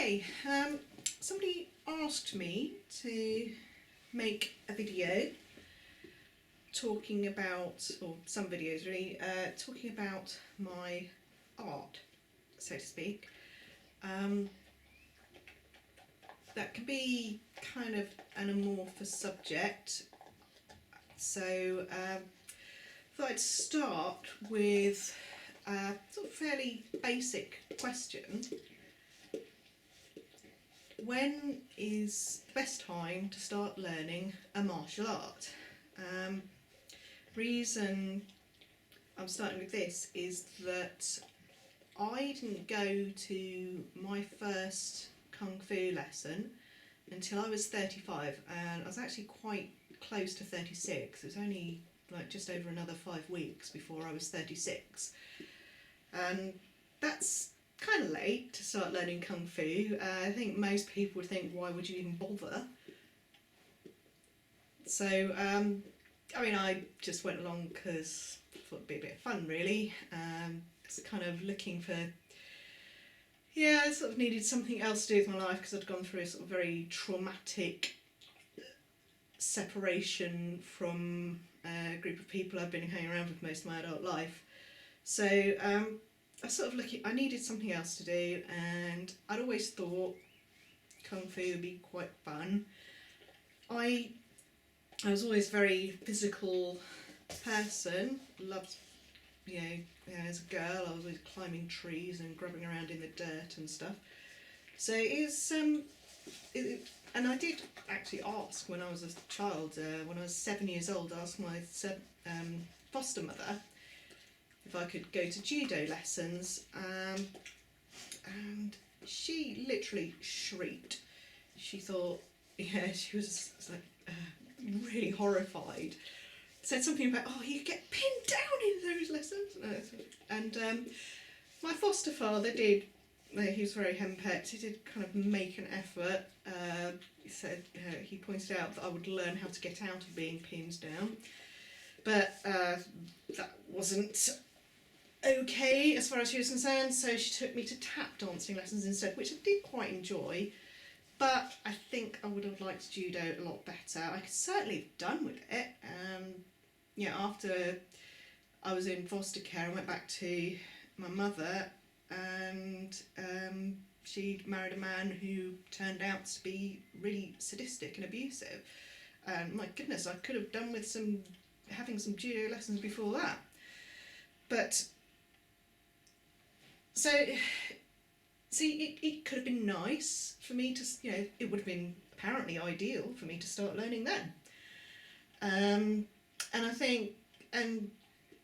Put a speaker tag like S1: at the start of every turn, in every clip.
S1: Okay, somebody asked me to make a video talking about, or some videos really, talking about my art, so to speak. That can be kind of an amorphous subject, so I thought I'd start with a sort of fairly basic question. When is the best time to start learning a martial art? Reason I'm starting with this is that I didn't go to my first Kung Fu lesson until I was 35, and I was actually quite close to 36. It was only like just over another 5 weeks before I was 36, and that's kind of late to start learning Kung Fu. I think most people would think, why would you even bother? So I mean, I just went along because I thought it'd be a bit of fun, really. Just kind of looking for, I sort of needed something else to do with my life because I'd gone through a sort of very traumatic separation from a group of people I've been hanging around with most of my adult life. So I sort of I needed something else to do, and I'd always thought Kung Fu would be quite fun. I was always a very physical person, loved, as a girl I was always climbing trees and grubbing around in the dirt and stuff. So and I did actually ask when I was a child, when I was 7 years old, I asked my foster mother if I could go to judo lessons, and she literally shrieked. She thought, she was like really horrified. Said something about, oh, you get pinned down in those lessons. And my foster father did, he was very henpecked, he did kind of make an effort. He said, he pointed out that I would learn how to get out of being pinned down. But that wasn't okay as far as she was concerned, so she took me to tap dancing lessons instead, which I did quite enjoy, but I think I would have liked judo a lot better. I could certainly have done with it. After I was in foster care, I went back to my mother, and she'd married a man who turned out to be really sadistic and abusive, and my goodness, I could have done with having some judo lessons before that. But so it could have been nice for me to, it would have been apparently ideal for me to start learning then. And I think,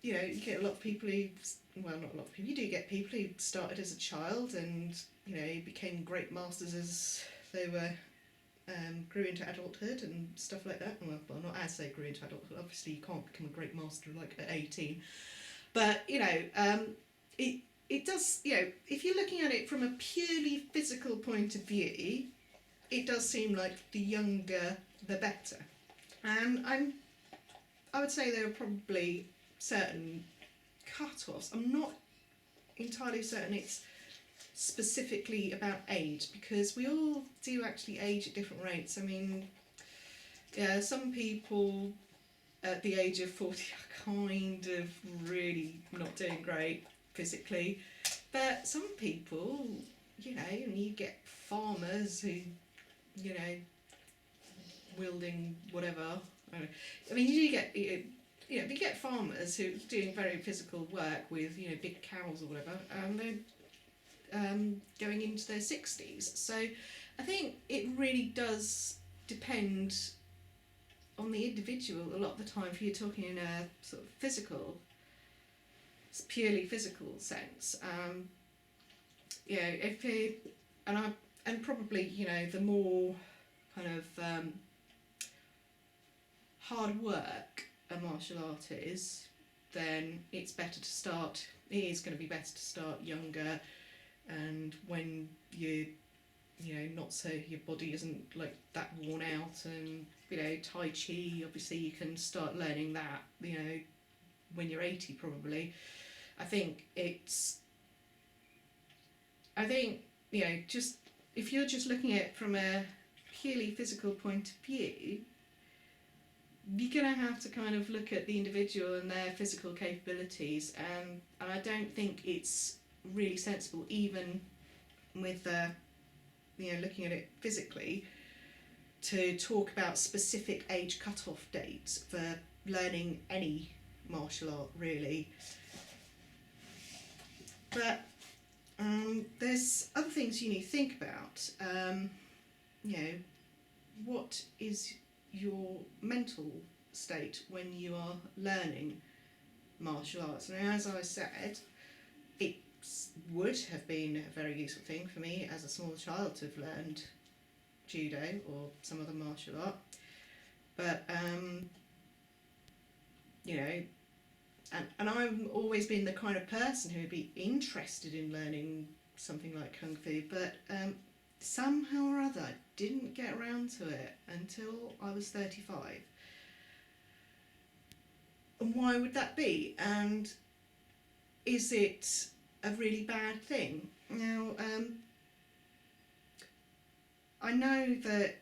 S1: you get a lot of people who, well, not a lot of people, you do get people who started as a child and, became great masters as they were, grew into adulthood and stuff like that. Well, not as they grew into adulthood, obviously you can't become a great master like at 18. But, it does, if you're looking at it from a purely physical point of view, it does seem like the younger the better. And I would say there are probably certain cut-offs. I'm not entirely certain it's specifically about age, because we all do actually age at different rates. I mean, some people at the age of 40 are kind of really not doing great physically, but some people, and you get farmers who, wielding whatever. I mean, you do get, but you get farmers who are doing very physical work with, big cows or whatever, and they're going into their 60s. So I think it really does depend on the individual a lot of the time. If you're talking in a sort of purely physical sense, if you, and probably, the more kind of hard work a martial art is, then it is going to be better to start younger, and when you not so, your body isn't like that worn out, and Tai Chi, obviously you can start learning that, when you're 80 probably. I think just if you're just looking at it from a purely physical point of view, you're going to have to kind of look at the individual and their physical capabilities, and I don't think it's really sensible, even with looking at it physically, to talk about specific age cut-off dates for learning any martial art, really. But there's other things you need to think about. What is your mental state when you are learning martial arts? And as I said, it would have been a very useful thing for me as a small child to have learned judo or some other martial art, but and I've always been the kind of person who would be interested in learning something like Kung Fu, but somehow or other I didn't get around to it until I was 35. And why would that be? And is it a really bad thing? Now, I know that,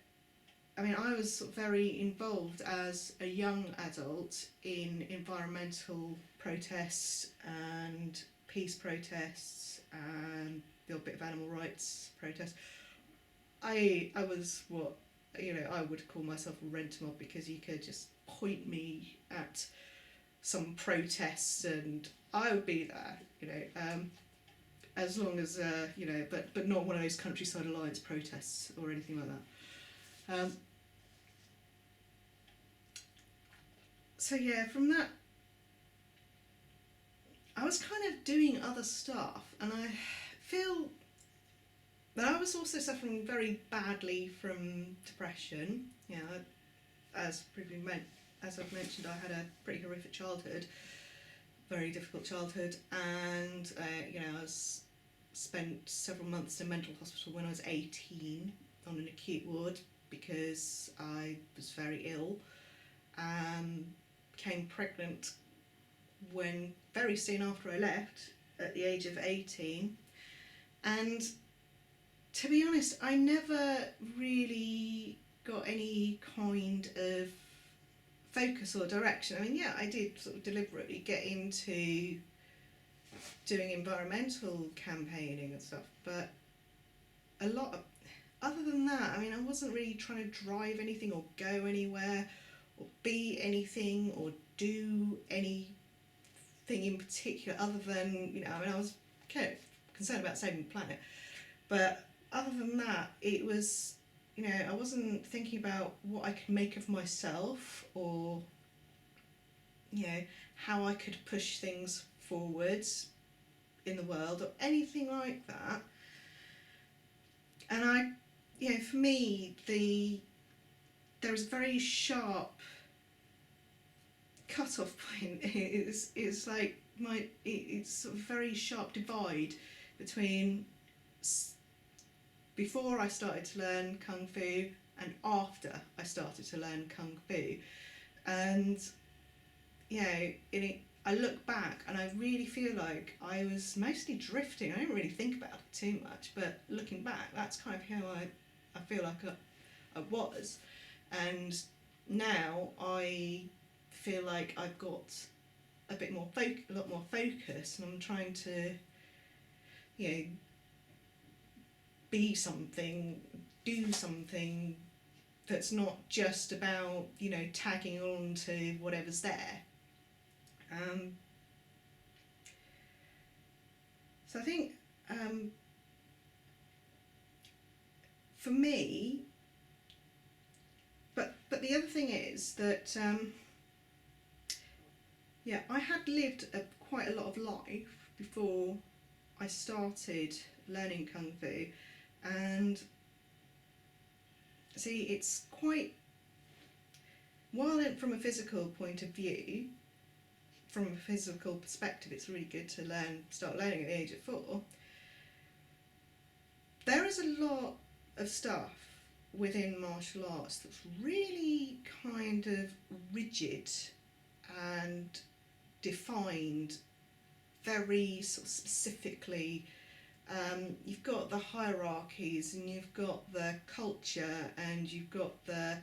S1: I was very involved as a young adult in environmental protests and peace protests and the odd bit of animal rights protests. I was what, I would call myself a rent mob, because you could just point me at some protests and I would be there, as long as, but not one of those Countryside Alliance protests or anything like that. So yeah, from that, I was kind of doing other stuff, and I feel that I was also suffering very badly from depression. As I've mentioned, I had a pretty horrific childhood, very difficult childhood, and I spent several months in mental hospital when I was 18 on an acute ward because I was very ill. Became pregnant when very soon after I left, at the age of 18, and to be honest, I never really got any kind of focus or direction. I did sort of deliberately get into doing environmental campaigning and stuff, but other than that, I wasn't really trying to drive anything or go anywhere or be anything or do anything in particular, other than, I was kind of concerned about saving the planet, but other than that, it was, I wasn't thinking about what I could make of myself or, how I could push things forwards in the world or anything like that. And for me, there was a very sharp cut-off point. It's like it's sort of a very sharp divide between before I started to learn Kung Fu and after I started to learn Kung Fu. And I look back and I really feel like I was mostly drifting. I didn't really think about it too much, but looking back, that's kind of how I feel like I was. And now I feel like I've got a lot more focus, and I'm trying to, be something, do something that's not just about, tagging on to whatever's there. So I think for me, but the other thing is that I had lived quite a lot of life before I started learning Kung Fu, and see, it's quite, while from a physical point of view, from a physical perspective, it's really good to start learning at the age of 4. There is a lot of stuff within martial arts that's really kind of rigid and defined very sort of specifically, You've got the hierarchies, and you've got the culture, and you've got the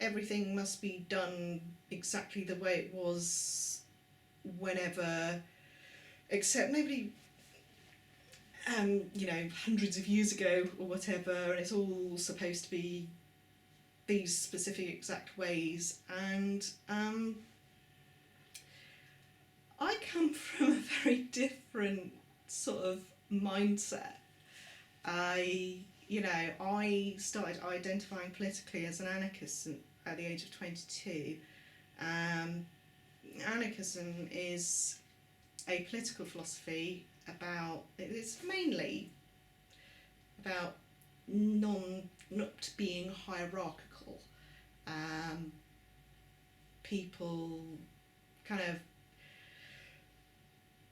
S1: everything must be done exactly the way it was whenever, except nobody, hundreds of years ago or whatever, and it's all supposed to be these specific exact ways. And I come from a very different sort of mindset. I started identifying politically as an anarchist at the age of 22. Anarchism is a political philosophy it's mainly about not being hierarchical. People kind of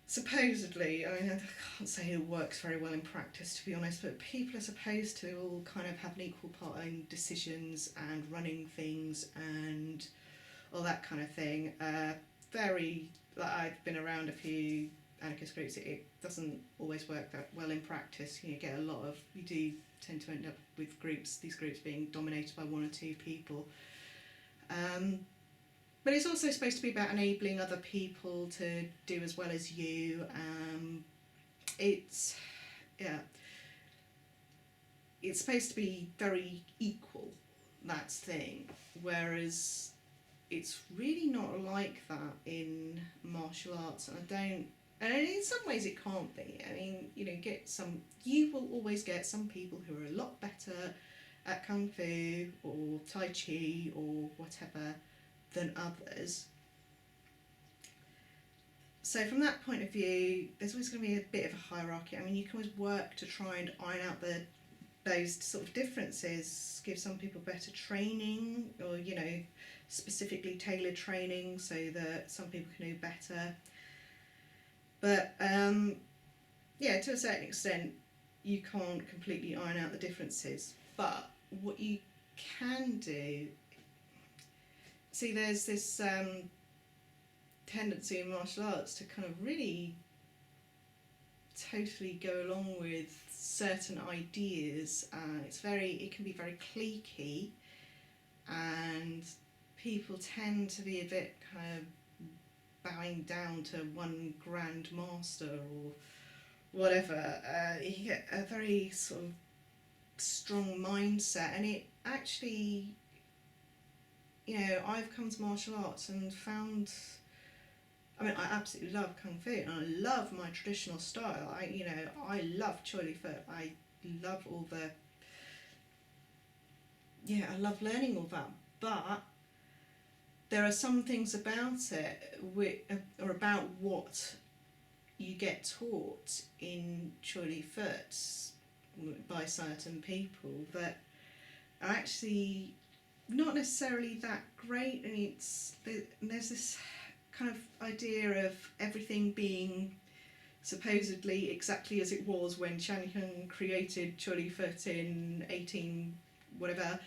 S1: supposedly, I can't say it works very well in practice, to be honest, but people are supposed to all kind of have an equal part in decisions and running things and all that kind of thing. I've been around a few anarchist groups. It doesn't always work that well in practice. You do tend to end up with these groups being dominated by one or two people. But it's also supposed to be about enabling other people to do as well as you. It's supposed to be very equal, that's the thing, whereas it's really not like that in martial arts, and in some ways it can't be. I mean, you will always get some people who are a lot better at Kung Fu or Tai Chi or whatever than others. So from that point of view, there's always going to be a bit of a hierarchy. I mean, you can always work to try and iron out those sort of differences, give some people better training, or specifically tailored training so that some people can do better. But to a certain extent, you can't completely iron out the differences. But what you can do, see, there's this tendency in martial arts to kind of really totally go along with certain ideas. It can be very cliquey, and people tend to be a bit kind of bowing down to one grand master or whatever. You get a very sort of strong mindset, and it actually, I've come to martial arts and found, I absolutely love Kung Fu, and I love my traditional style. I love Choy Li Fut. I love I love learning all that, but there are some things about it or about what you get taught in Choy Li Fut by certain people that are actually not necessarily that great, and there's this kind of idea of everything being supposedly exactly as it was when Chan Hyung created Choy Li Fut in 18 whatever,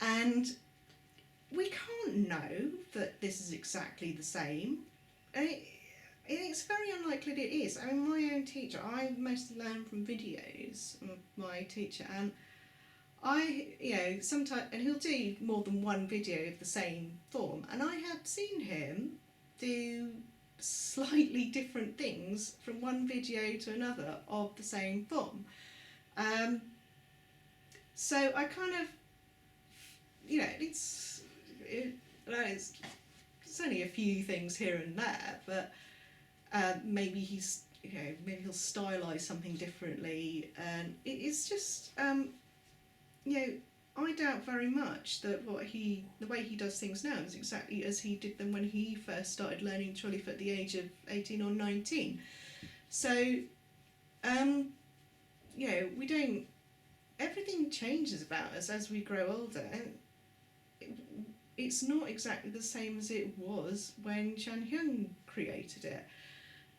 S1: and we can't know that this is exactly the same, and it's very unlikely that it is. I mean, my own teacher, I mostly learn from videos of my teacher, and sometimes, and he'll do more than one video of the same form, and I have seen him do slightly different things from one video to another of the same form. So I kind of, it's only a few things here and there, but maybe maybe he'll stylize something differently, and it's just I doubt very much that the way he does things now is exactly as he did them when he first started learning Choy Li Fut at the age of 18 or 19. So we don't, everything changes about us as we grow older, and it's not exactly the same as it was when Chan Hyung created it.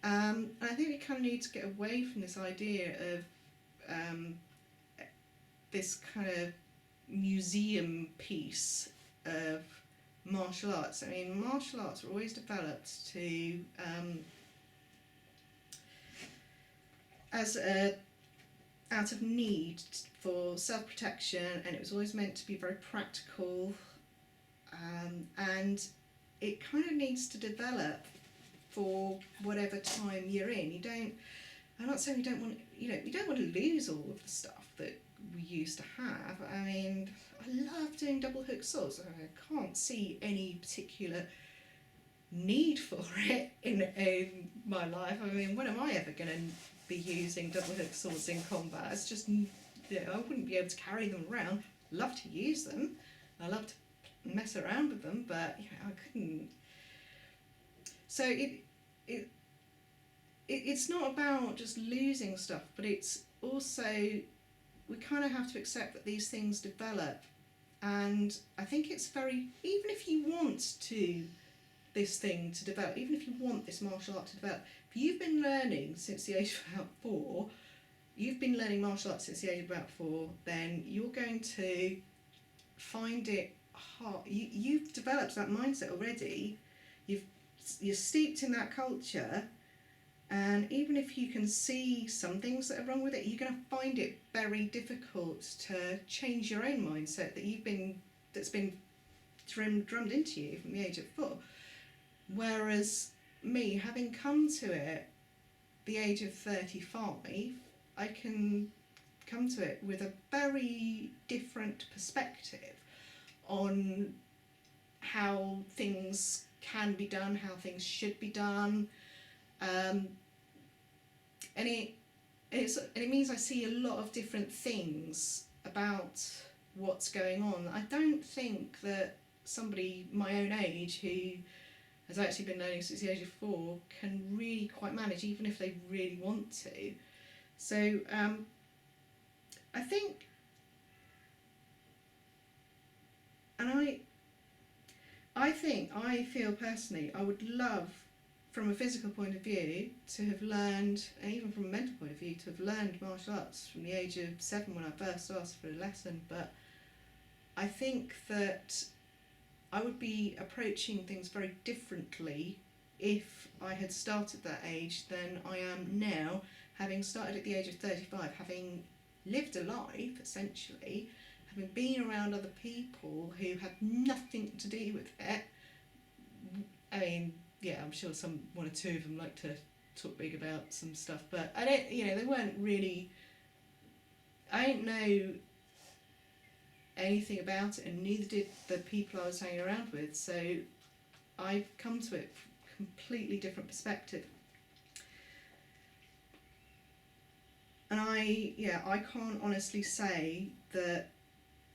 S1: And I think we kind of need to get away from this idea of this kind of museum piece of martial arts. I mean, martial arts were always developed to as a out of need for self-protection, and it was always meant to be very practical, and it kind of needs to develop for whatever time you're in. I'm not saying we don't want, we don't want to lose all of the stuff that we used to have. I mean, I love doing double hook saws. I can't see any particular need for it in my life. I mean, when am I ever going to be using double hook saws in combat? It's just, I wouldn't be able to carry them around. Love to use them. I love to mess around with them, but I couldn't. So it's not about just losing stuff, but it's also, we kind of have to accept that these things develop. And I think it's very, even if you want this thing to develop, even if you want this martial art to develop, if you've been learning since the age of about 4, then you're going to find it hard. You've developed that mindset already. You're steeped in that culture, and even if you can see some things that are wrong with it, you're going to find it very difficult to change your own mindset that's been drummed into you from the age of 4. Whereas me, having come to it the age of 35, I can come to it with a very different perspective on how things can be done, how things should be done, and it means I see a lot of different things about what's going on. I don't think that somebody my own age who has actually been learning since the age of 4 can really quite manage, even if they really want to. So I think, and I feel personally, I would love, from a physical point of view, to have learned, and even from a mental point of view, to have learned martial arts from the age of 7 when I first asked for a lesson. But I think that I would be approaching things very differently if I had started that age than I am now, having started at the age of 35, having lived a life, essentially, having been around other people who had nothing to do with it. I mean, yeah, I'm sure one or two of them like to talk big about some stuff, but I don't, they weren't really, I didn't know anything about it, and neither did the people I was hanging around with, so I've come to it from a completely different perspective. And I can't honestly say that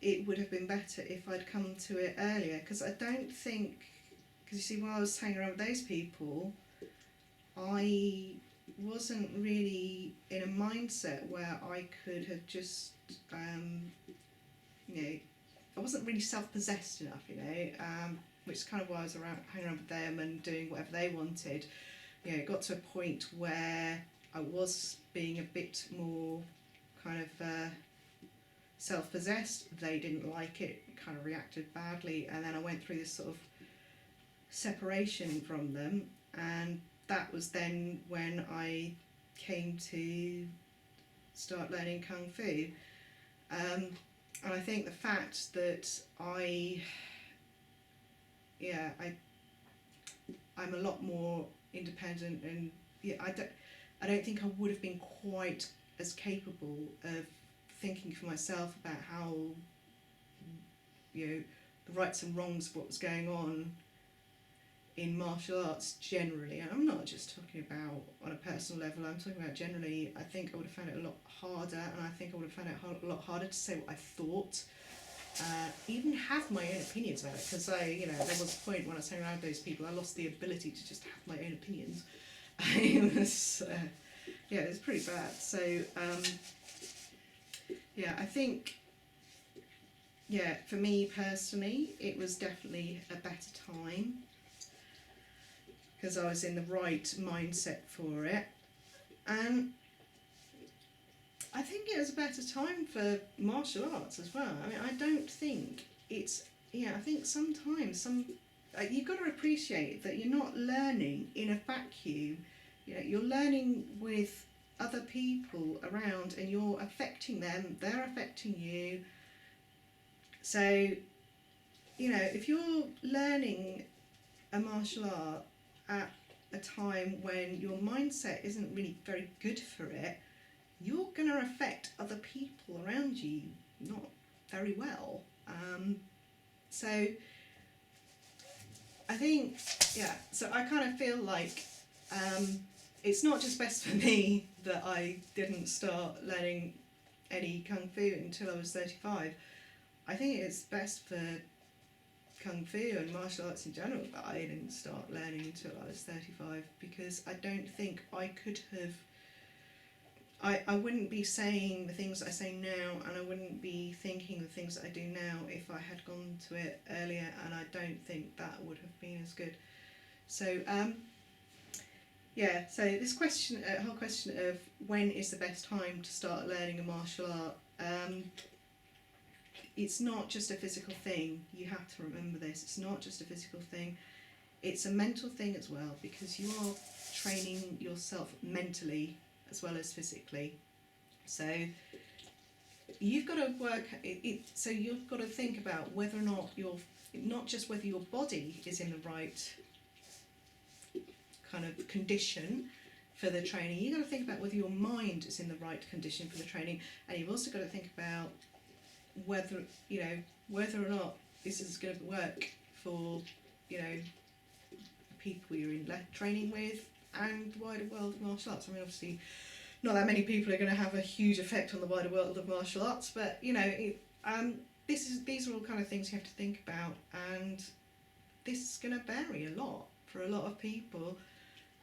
S1: it would have been better if I'd come to it earlier, because I don't think, because you see, while I was hanging around with those people, I wasn't really in a mindset where I could have just, I wasn't really self-possessed enough, which is kind of why I was hanging around with them and doing whatever they wanted. It got to a point where I was being a bit more kind of self-possessed. They didn't like it, kind of reacted badly, and then I went through this sort of separation from them, and that was then when I came to start learning Kung Fu. And I think the fact that I'm a lot more independent, and I don't think I would have been quite as capable of thinking for myself about how the rights and wrongs of what was going on in martial arts generally. And I'm not just talking about on a personal level, I'm talking about generally. I think I would have found it a lot harder, and I think I would have found it a lot harder to say what I thought, even have my own opinions about it, because there was a point when I was hanging around with those people, I lost the ability to just have my own opinions. It was pretty bad. So I think for me personally, it was definitely a better time, because I was in the right mindset for it, and I think it was a better time for martial arts as well. I mean, I don't think it's, I think sometimes you've got to appreciate that you're not learning in a vacuum. You're learning with other people around, and you're affecting them, they're affecting you. So, you know, if you're learning a martial art at a time when your mindset isn't really very good for it, you're going to affect other people around you not very well. So I think, yeah, so I kind of feel like it's not just best for me that I didn't start learning any Kung Fu until I was 35. I think it's best for Kung Fu and martial arts in general that I didn't start learning until I was 35, because I don't think I could have, I wouldn't be saying the things that I say now, and I wouldn't be thinking the things that I do now if I had gone to it earlier, and I don't think that would have been as good. So yeah, so this question, whole question of when is the best time to start learning a martial art, it's not just a physical thing. You have to remember this. It's not just a physical thing. It's a mental thing as well, because you are training yourself mentally as well as physically. So you've got to work so you've got to think about whether or not not just whether your body is in the right kind of condition for the training. You've got to think about whether your mind is in the right condition for the training, and you've also got to think about whether, you know, whether or not this is going to work for, you know, people you're in training with and the wider world of martial arts. I mean, obviously not that many people are going to have a huge effect on the wider world of martial arts, but you know, these are all kind of things you have to think about, and this is going to vary a lot for a lot of people.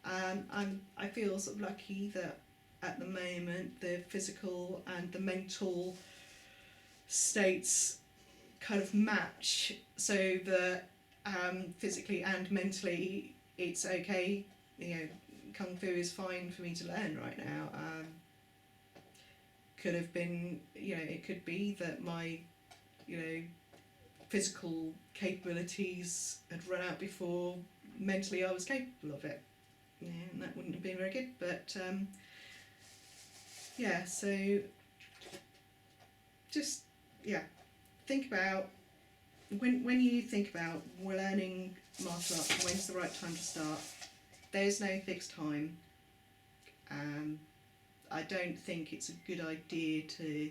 S1: I feel sort of lucky that at the moment the physical and the mental states kind of match, so that physically and mentally it's okay. You know, Kung Fu is fine for me to learn right now. Could have been, you know, it could be that my, you know, physical capabilities had run out before mentally I was capable of it. Yeah, and that wouldn't have been very good. But yeah, so just, yeah, think about when you think about learning martial arts, when's the right time to start. There's no fixed time. I don't think it's a good idea to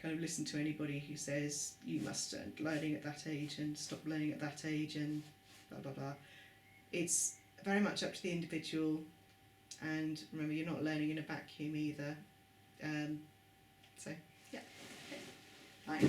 S1: kind of listen to anybody who says you must start learning at that age and stop learning at that age and blah blah blah. It's very much up to the individual, and remember, you're not learning in a vacuum either. So yeah, bye.